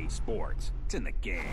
EA Sports. It's in the game.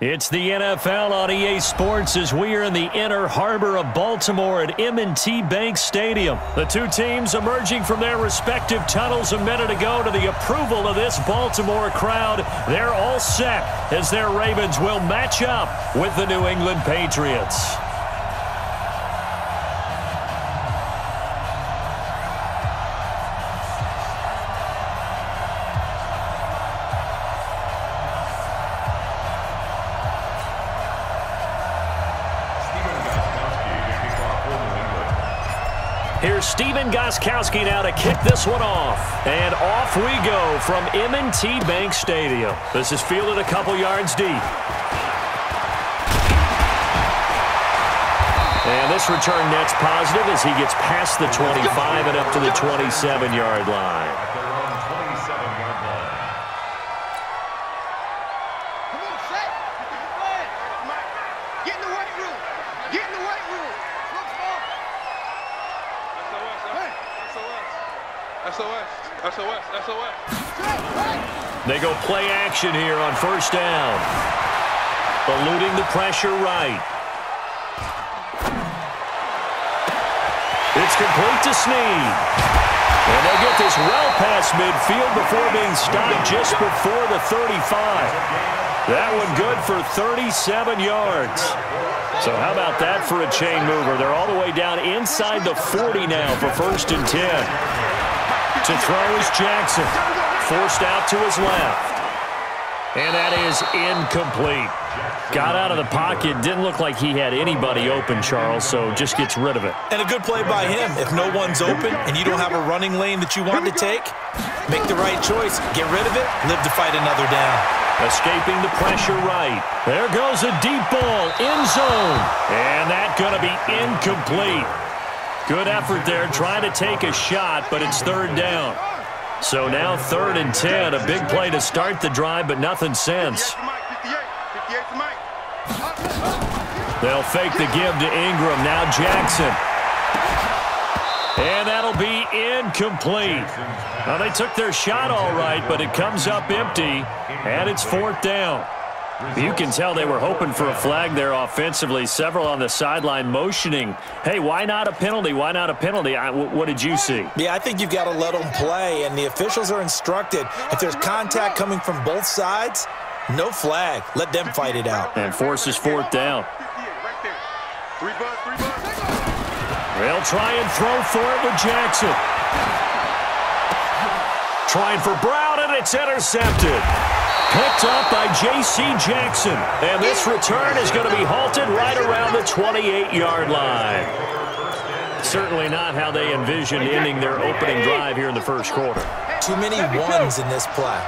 It's the NFL on EA Sports as we are in the inner harbor of Baltimore at M&T Bank Stadium. The two teams emerging from their respective tunnels a minute ago to the approval of this Baltimore crowd. They're all set as their Ravens will match up with the New England Patriots. Here's Stephen Gostkowski now to kick this one off. And off we go from M&T Bank Stadium. This is fielded a couple yards deep. And this return net's positive as he gets past the 25 and up to the 27-yard line. They go play action here on first down. Eluding the pressure right. It's complete to Snead. And they'll get this well past midfield before being stopped just before the 35. That one good for 37 yards. So how about that for a chain mover? They're all the way down inside the 40 now for first and 10. To throw is Jackson. Forced out to his left. And that is incomplete. Got out of the pocket. Didn't look like he had anybody open, Charles, so just gets rid of it. And a good play by him. If no one's open and you don't have a running lane that you want to take, make the right choice. Get rid of it. Live to fight another down. Escaping the pressure right. There goes a deep ball. End zone. And that's going to be incomplete. Good effort there trying to take a shot, but it's third down. So now 3rd and 10. A big play to start the drive, but nothing since. They'll fake the give to Ingram. Now Jackson. And that'll be incomplete. Now, they took their shot all right, but it comes up empty, and it's 4th down. You can tell they were hoping for a flag there offensively. Several on the sideline motioning, hey, why not a penalty? Why not a penalty? What did you see? Yeah, I think you've got to let them play, and the officials are instructed. If there's contact coming from both sides, no flag. Let them fight it out. And forces 4th down. They'll try and throw for it with Jackson. Trying for Brown, and it's intercepted. Picked up by J.C. Jackson. And this return is going to be halted right around the 28-yard line. Certainly not how they envisioned ending their opening drive here in the first quarter. Too many ones in this play.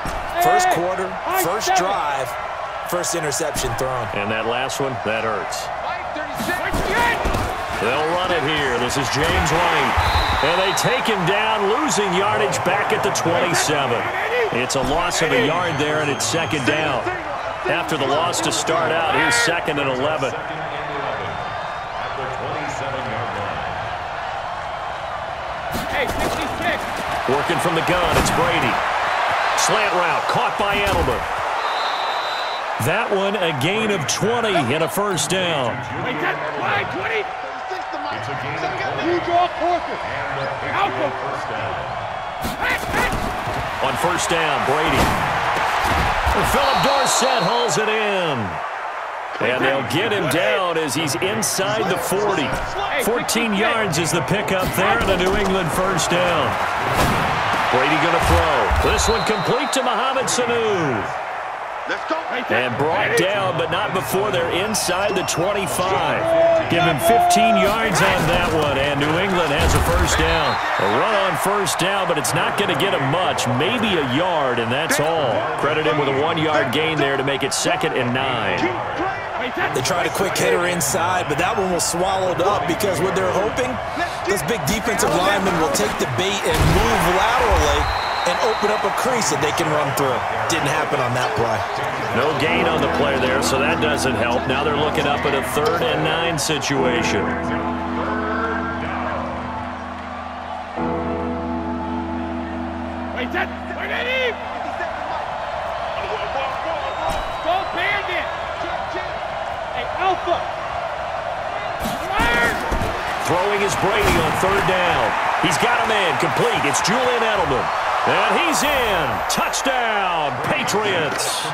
First quarter, first drive, first interception thrown. And that last one, that hurts. They'll run it here. This is James White. And they take him down, losing yardage back at the 27. It's a loss of a yard there, and it's 2nd down. After the loss to start out, here's 2nd and 11. Working from the gun, it's Brady. Slant route, caught by Edelman. That one, a gain of 20 and a 1st down. On 1st down, Brady. And Philip Dorsett hauls it in. And they'll get him down as he's inside the 40. 14 yards is the pickup there, and a New England 1st down. Brady going to throw. This one complete to Mohamed Sanu. And brought down, but not before they're inside the 25. Give him 15 yards on that one, and New England has a 1st down. A run on 1st down, but it's not going to get him much, maybe a yard, and that's all. Credit him with a 1-yard gain there to make it 2nd and 9. They tried a quick hitter inside, but that one was swallowed up because what they're hoping, this big defensive lineman will take the bait and move laterally and open up a crease that they can run through. Didn't happen on that play. No gain on the play there, so that doesn't help. Now they're looking up at a 3rd and 9 situation. Wait, that him! Go bandit! Hey, Alpha! Fire! Throwing is Brady on 3rd down. He's got a man complete. It's Julian Edelman. And he's in. Touchdown, Patriots.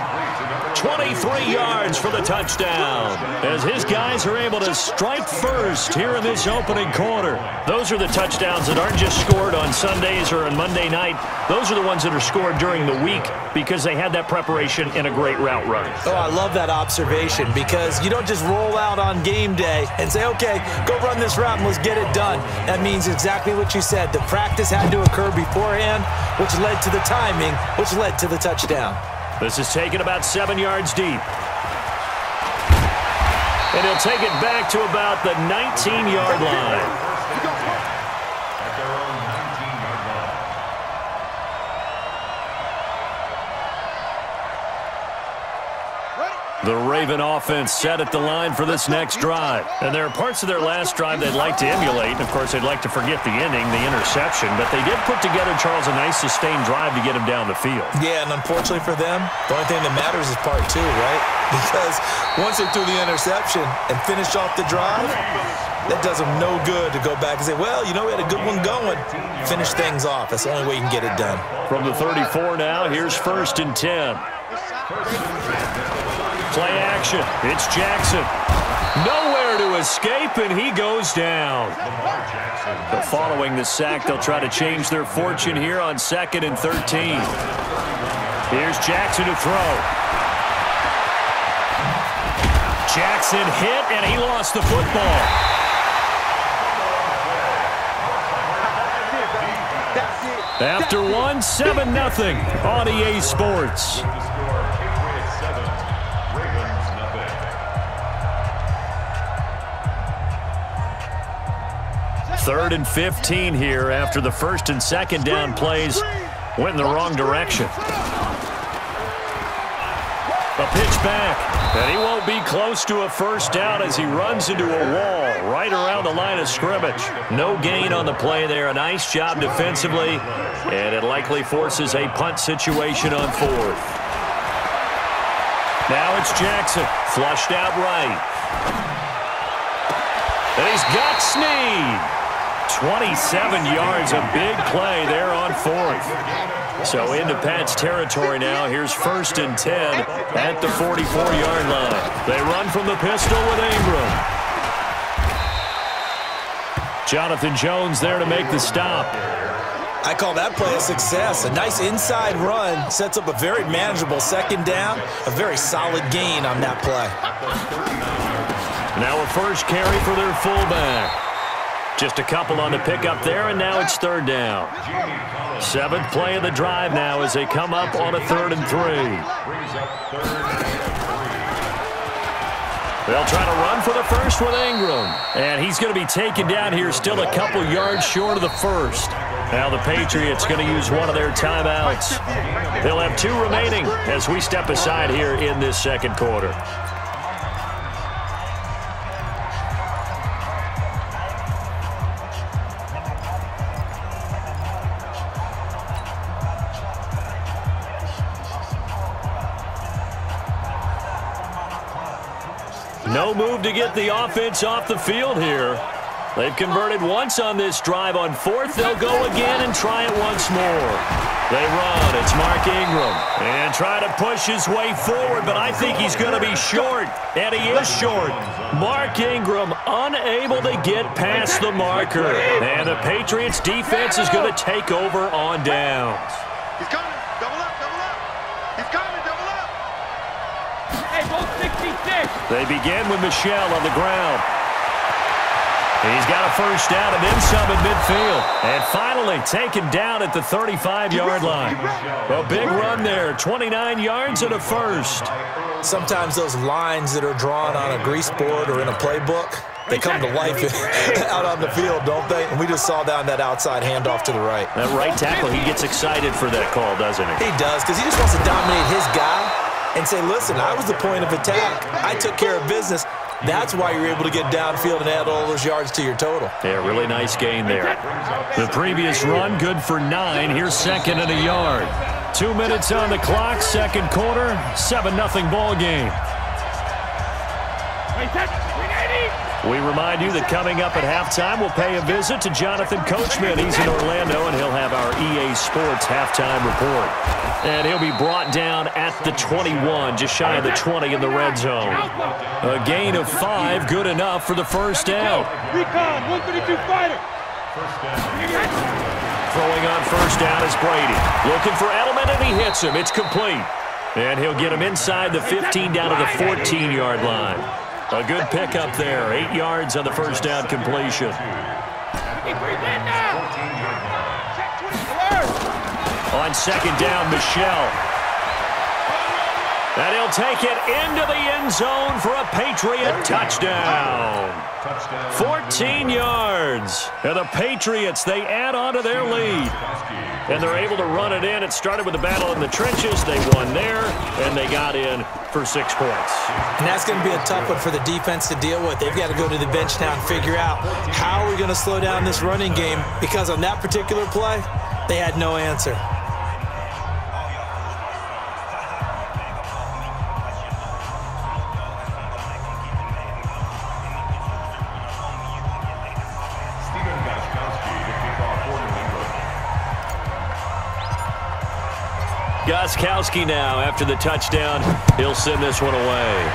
23 yards for the touchdown. As his guys are able to strike first here in this opening quarter. Those are the touchdowns that aren't just scored on Sundays or on Monday night. Those are the ones that are scored during the week because they had that preparation in a great route run. Oh, I love that observation because you don't just roll out on game day and say, okay, go run this route and let's get it done. That means exactly what you said. The practice had to occur beforehand, which led to the timing, which led to the touchdown. This is taken about 7 yards deep. And he'll take it back to about the 19-yard line. The Raven offense set at the line for this next drive. And there are parts of their last drive they'd like to emulate. Of course, they'd like to forget the inning, the interception. But they did put together, Charles, a nice sustained drive to get him down the field. Yeah, and unfortunately for them, the only thing that matters is part 2, right? Because once they threw the interception and finished off the drive, that does them no good to go back and say, well, you know, we had a good one going. Finish things off. That's the only way you can get it done. From the 34 now, here's 1st and 10. Play action. It's Jackson. Nowhere to escape, and he goes down. But following the sack, they'll try to change their fortune here on 2nd and 13. Here's Jackson to throw. Jackson hit, and he lost the football. After 1, 7-0 on EA Sports. Third and 15 here after the 1st and 2nd down plays went in the wrong direction. A pitch back, and he won't be close to a first down as he runs into a wall right around the line of scrimmage. No gain on the play there. A nice job defensively, and it likely forces a punt situation on fourth. Now it's Jackson, flushed out right. And he's got Snead. 27 yards, a big play there on fourth. So into Pat's territory now. Here's 1st and 10 at the 44-yard line. They run from the pistol with Ingram. Jonathan Jones there to make the stop. I call that play a success. A nice inside run sets up a very manageable second down. A very solid gain on that play. Now a first carry for their fullback. Just a couple on the pickup there, and now it's 3rd down. 7th play of the drive now as they come up on a 3rd and 3. They'll try to run for the first with Ingram. And he's going to be taken down here, still a couple yards short of the first. Now the Patriots going to use one of their timeouts. They'll have 2 remaining as we step aside here in this second quarter. No move to get the offense off the field here. They've converted once on this drive. On 4th, they'll go again and try it once more. They run. It's Mark Ingram. And try to push his way forward, but I think he's going to be short. And he is short. Mark Ingram unable to get past the marker. And the Patriots defense is going to take over on downs. He's coming. Double up, double up. He's coming, double up. Hey, both 66. They begin with Michel on the ground. He's got a first down and then some at midfield. And finally taken down at the 35-yard line. A big run there, 29 yards and a first. Sometimes those lines that are drawn on a grease board or in a playbook, they come to life out on the field, don't they? And we just saw down that outside handoff to the right. That right tackle, he gets excited for that call, doesn't he? He does, because he just wants to dominate his guy and say, listen, I was the point of attack. I took care of business. That's why you're able to get downfield and add all those yards to your total. Yeah, really nice gain there. The previous run, good for 9. Here's 2nd and a yard. 2 minutes on the clock, second quarter, 7-0 ball game. We remind you that coming up at halftime, we'll pay a visit to Jonathan Coachman. He's in Orlando, and he'll have our EA Sports halftime report. And he'll be brought down at the 21, just shy of the 20 in the red zone. A gain of 5, good enough for the first down. Recon, 132 fighter. Throwing on first down is Brady. Looking for Edelman, and he hits him. It's complete. And he'll get him inside the 15 down to the 14-yard line. A good pickup there. 8 yards on the first down completion. On second down, Michel. And he'll take it into the end zone for a Patriot touchdown. 14 yards. And the Patriots, they add on to their lead. And they're able to run it in. It started with a battle in the trenches. They won there, and they got in for 6 points. And that's going to be a tough one for the defense to deal with. They've got to go to the bench now and figure out how are we going to slow down this running game, because on that particular play, they had no answer. Gostkowski now, after the touchdown, he'll send this one away.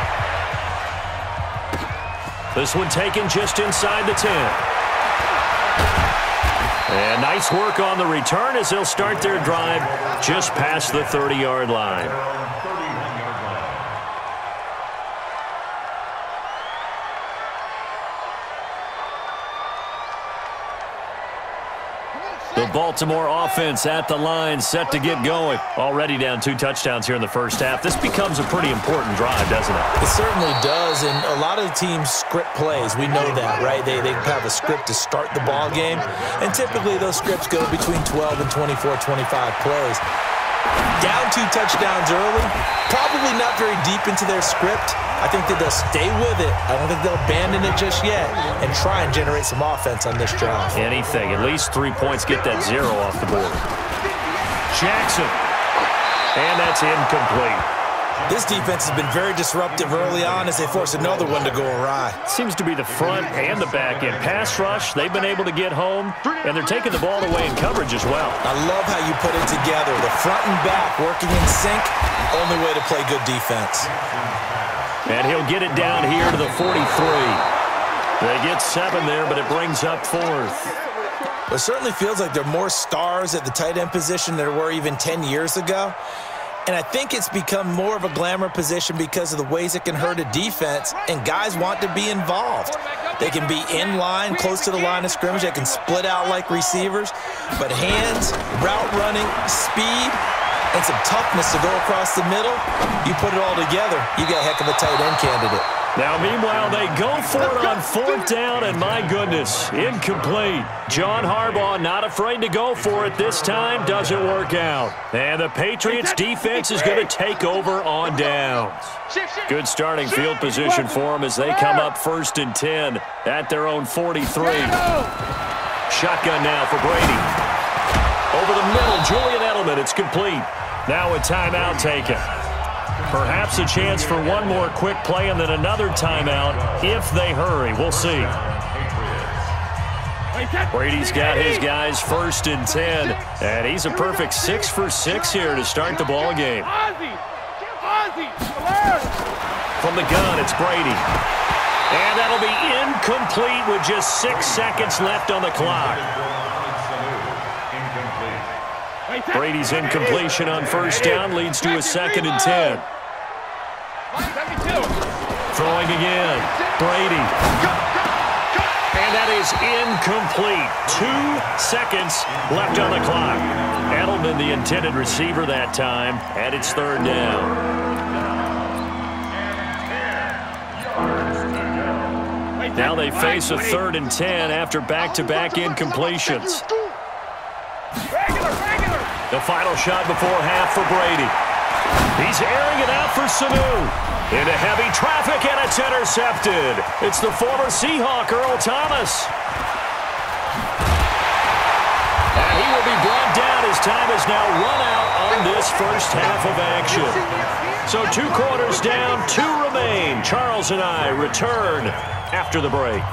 This one taken just inside the 10. And nice work on the return as they'll start their drive just past the 30-yard line. The Baltimore offense at the line, set to get going. Already down 2 touchdowns here in the first half. This becomes a pretty important drive, doesn't it? It certainly does, and a lot of the teams script plays. We know that, right? They have a script to start the ball game, and typically those scripts go between 12 and 24, 25 plays. Down 2 touchdowns early, probably not very deep into their script. I think that they'll stay with it. I don't think they'll abandon it just yet and try and generate some offense on this drive. Anything. At least 3 points. Get that 0 off the board. Jackson. And that's incomplete. This defense has been very disruptive early on as they force another one to go awry. Seems to be the front and the back end. Pass rush, they've been able to get home, and they're taking the ball away in coverage as well. I love how you put it together. The front and back working in sync, only way to play good defense. And he'll get it down here to the 43. They get 7 there, but it brings up 4th. It certainly feels like there are more stars at the tight end position than there were even 10 years ago. And I think it's become more of a glamour position because of the ways it can hurt a defense, and guys want to be involved. They can be in line, close to the line of scrimmage. They can split out like receivers. But hands, route running, speed, and some toughness to go across the middle, you put it all together, you got a heck of a tight end candidate. Now, meanwhile, they go for it on 4th down, and my goodness, incomplete. John Harbaugh not afraid to go for it this time. Doesn't work out. And the Patriots defense is going to take over on downs. Good starting field position for them as they come up 1st and 10 at their own 43. Shotgun now for Brady. Over the middle, Julian Edelman. It's complete. Now a timeout taken. Perhaps a chance for one more quick play and then another timeout if they hurry. We'll see. Brady's got his guys 1st and 10, and he's a perfect 6 for 6 here to start the ball game. From the gun, it's Brady. And that'll be incomplete with just 6 seconds left on the clock. Brady's incompletion on 1st down leads to a 2nd and 10. Throwing again. Brady. And that is incomplete. 2 seconds left on the clock. Edelman, the intended receiver that time, and it's 3rd down. Now they face a 3rd and 10 after back-to-back incompletions. The final shot before half for Brady. He's airing it out for Sanu. Into heavy traffic, and it's intercepted. It's the former Seahawk, Earl Thomas. And he will be brought down as time is now run out on this first half of action. So 2 quarters down, 2 remain. Charles and I return after the break.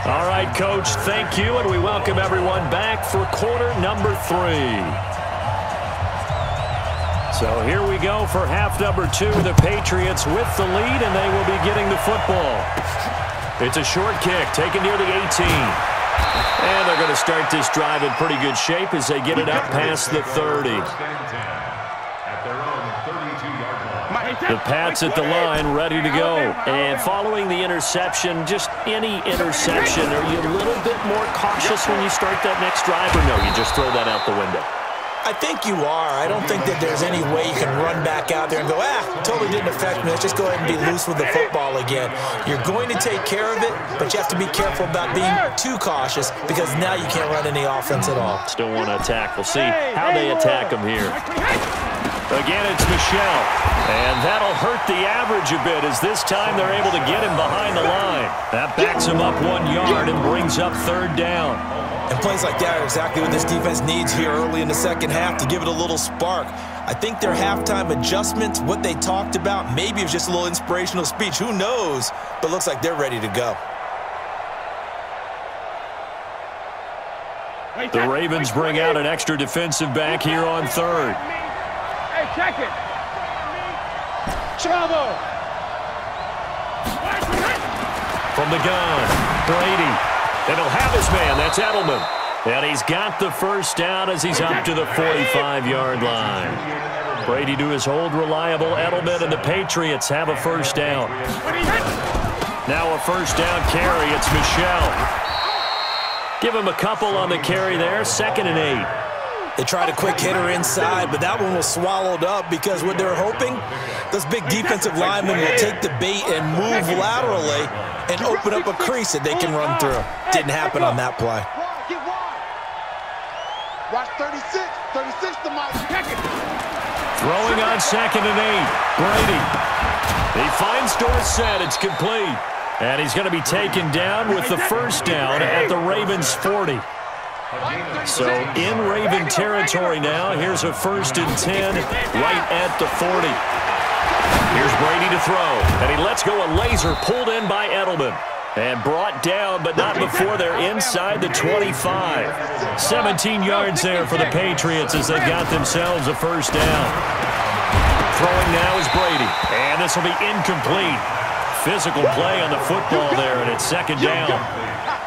All right, Coach, thank you, and we welcome everyone back for quarter number 3. So here we go for half number 2. The Patriots with the lead, and they will be getting the football. It's a short kick taken near the 18. And they're going to start this drive in pretty good shape as they get it up past the 30. The Pats at the line, ready to go. And following the interception, just any interception, are you a little bit more cautious when you start that next drive, or no, you just throw that out the window? I think you are. I don't think that there's any way you can run back out there and go, totally didn't affect me. Let's just go ahead and be loose with the football again. You're going to take care of it, but you have to be careful about being too cautious because now you can't run any offense at all. Still want to attack. We'll see how they attack them here. Again, it's Michelle. And that'll hurt the average a bit as this time they're able to get him behind the line. That backs him up 1 yard and brings up 3rd down. And plays like that are exactly what this defense needs here early in the second half to give it a little spark. I think their halftime adjustments, what they talked about, maybe it was just a little inspirational speech. Who knows? But looks like they're ready to go. The Ravens bring out an extra defensive back here on 3rd. Hey, check it. Trouble. From the gun, Brady. And he'll have his man. That's Edelman. And he's got the 1st down as he's up to the 45-yard line. Brady to his old reliable Edelman, and the Patriots have a 1st down. Now a 1st down carry. It's Michelle. Give him a couple on the carry there. 2nd and 8. They tried a quick hitter inside, but that one was swallowed up because what they're hoping, those big defensive linemen will take the bait and move laterally and open up a crease that they can run through. Didn't happen on that play. Watch 36 to Mike. Throwing on 2nd and 8. Brady. He finds Dorsett. It's complete. And he's going to be taken down with the first down at the Ravens' 40. So in Raven territory now. Here's a 1st and 10 right at the 40. Here's Brady to throw. And he lets go a laser pulled in by Edelman. And brought down, but not before they're inside the 25. 17 yards there for the Patriots as they've got themselves a first down. Throwing now is Brady. And this will be incomplete. Physical play on the football there, and it's 2nd down.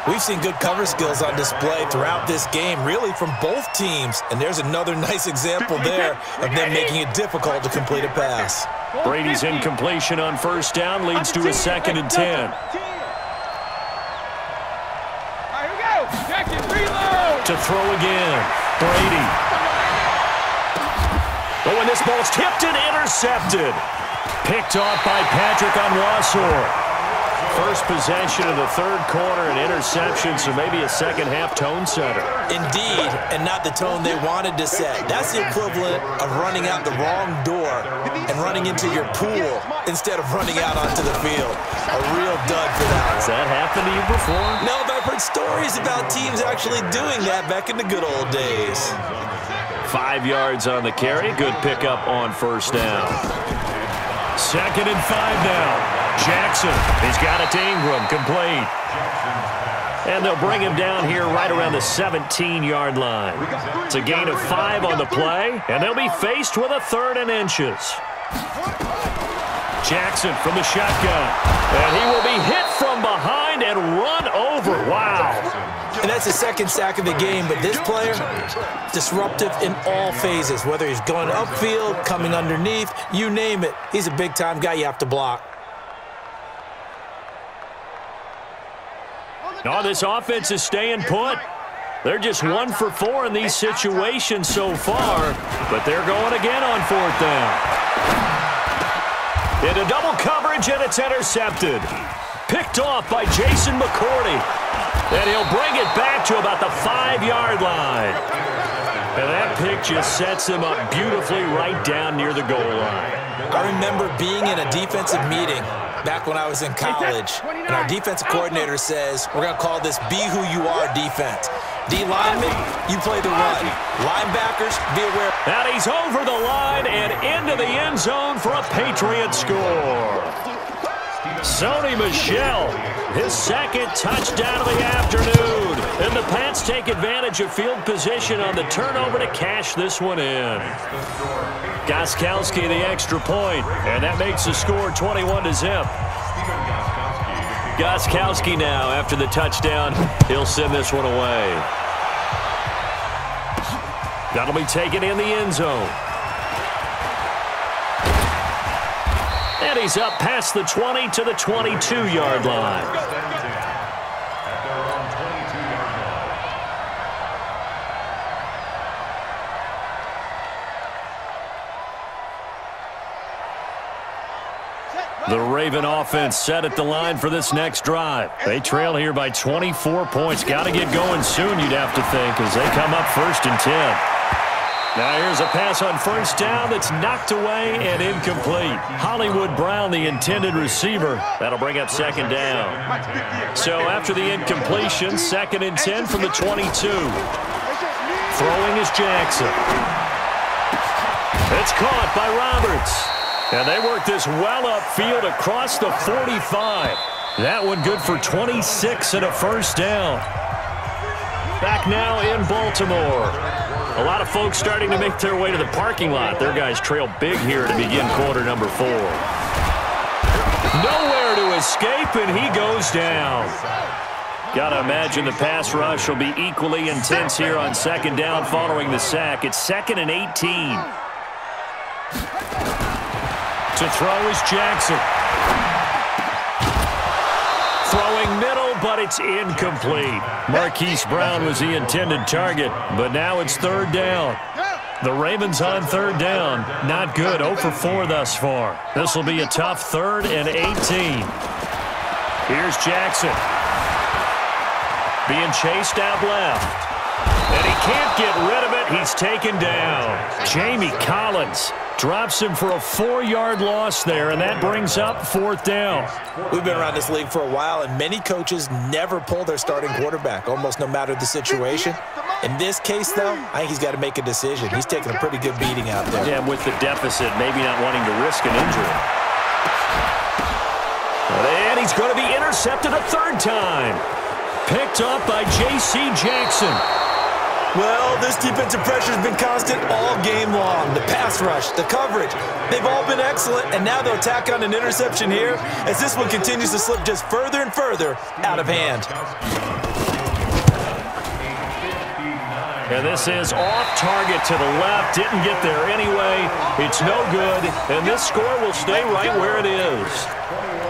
We've seen good cover skills on display throughout this game, really from both teams. And there's another nice example there of them making it difficult to complete a pass. Brady's incompletion on 1st down leads to a 2nd and 10. To throw again. Brady. Oh, and this ball's tipped and intercepted. Picked off by Patrick Onwuasor. First possession of the 3rd quarter, an interception, so maybe a second-half tone setter. Indeed, and not the tone they wanted to set. That's the equivalent of running out the wrong door and running into your pool instead of running out onto the field. A real dud for that one. Has that happened to you before? No, but I've heard stories about teams actually doing that back in the good old days. 5 yards on the carry. Good pickup on 1st down. 2nd and 5 now. Jackson, he's got it to Ingram, complete. And they'll bring him down here right around the 17-yard line. It's a gain of 5 on the play, and they'll be faced with a 3rd and inches. Jackson from the shotgun, and he will be hit from behind and run over. Wow. And that's the 2nd sack of the game, but this player, disruptive in all phases, whether he's going upfield, coming underneath, you name it. He's a big-time guy you have to block. Oh, this offense is staying put. They're just 1 for 4 in these situations so far, but they're going again on 4th down. Into double coverage, and it's intercepted. Picked off by Jason McCourty. And he'll bring it back to about the 5-yard line. And that pick just sets him up beautifully right down near the goal line. I remember being in a defensive meeting back when I was in college, and our defensive coordinator says, we're going to call this Be Who You Are defense. D linemen, you play the run. Linebackers, be aware. And he's over the line and into the end zone for a Patriot score. Sony Michel, his 2nd touchdown of the afternoon. And the Pats take advantage of field position on the turnover to cash this one in. Gostkowski the extra point, and that makes the score 21-0. Gostkowski now, after the touchdown, he'll send this one away. That'll be taken in the end zone. And he's up past the 20 to the 22-yard line. The Raven offense set at the line for this next drive. They trail here by 24 points. Got to get going soon, you'd have to think, as they come up 1st and 10. Now here's a pass on 1st down that's knocked away and incomplete. Hollywood Brown, the intended receiver. That'll bring up 2nd down. So after the incompletion, 2nd and 10 from the 22. Throwing is Jackson. It's caught by Roberts. And they work this well upfield across the 45. That one good for 26 and a 1st down. Back now in Baltimore. A lot of folks starting to make their way to the parking lot. Their guys trail big here to begin quarter number 4. Nowhere to escape, and he goes down. Got to imagine the pass rush will be equally intense here on 2nd down following the sack. It's 2nd and 18. To throw is Jackson. Throwing middle, but it's incomplete. Marquise Brown was the intended target, but now it's 3rd down. The Ravens on 3rd down. Not good. 0 for 4 thus far. This will be a tough 3rd and 18. Here's Jackson. Being chased out left. And he can't get rid of it. He's taken down. Jamie Collins drops him for a 4-yard loss there, and that brings up 4th down. We've been around this league for a while, and many coaches never pull their starting quarterback, almost no matter the situation. In this case, though, I think he's got to make a decision. He's taking a pretty good beating out there. Yeah, with the deficit, maybe not wanting to risk an injury. And he's going to be intercepted a 3rd time. Picked up by J.C. Jackson. Well, this defensive pressure has been constant all game long. The pass rush, the coverage, they've all been excellent, and now they'll tack on an interception here as this one continues to slip just further and further out of hand. And this is off target to the left. Didn't get there anyway. It's no good, and this score will stay right where it is.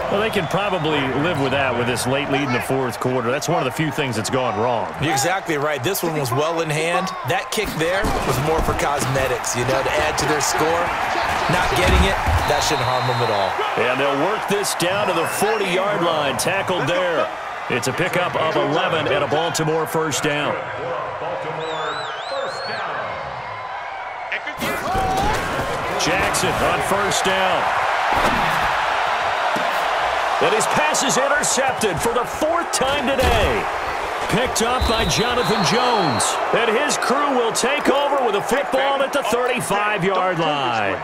Well, they can probably live with that with this late lead in the 4th quarter. That's one of the few things that's gone wrong. You're exactly right. This one was well in hand. That kick there was more for cosmetics, you know, to add to their score. Not getting it, that shouldn't harm them at all. And they'll work this down to the 40-yard line. Tackled there. It's a pickup of 11 and a Baltimore 1st down. Jackson on 1st down. And his pass is intercepted for the 4th time today. Picked up by Jonathan Jones. And his crew will take over with a football at the 35-yard line.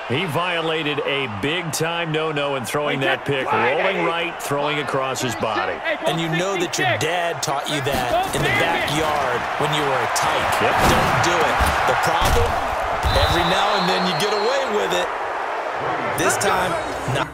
He violated a big-time no-no in throwing that pick. Rolling right, throwing across his body. And you know that your dad taught you that in the backyard when you were a tyke. Yep. Don't do it. The problem, every now and then you get away with it. This time, not.